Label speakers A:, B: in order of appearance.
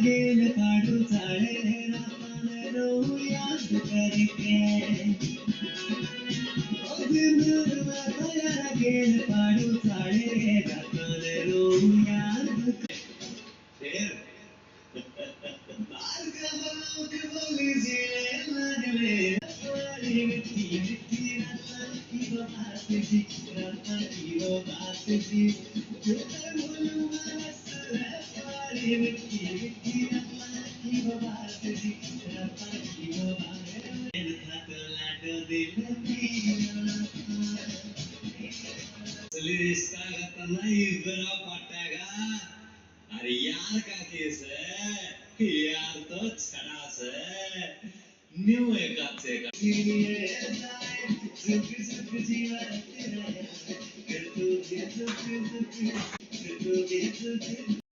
A: गेल पाडू चाळे राताने रो याद करके गेल पाडू चाळे राताने रो याद फिर मार का बोल बोली जिले लगले वाली मिट्टी मिट्टी राता की बात जी राता की बात जी जो कर बोलूं बस वाली मिट्टी मिट्टी राता की बात जी राता की बात था तो लाडो दिल पीना असली रिश्ता का तनाई बड़ा पटेगा अरे यार का केस है यार तो छड़ा से न्यू एक अच्छे का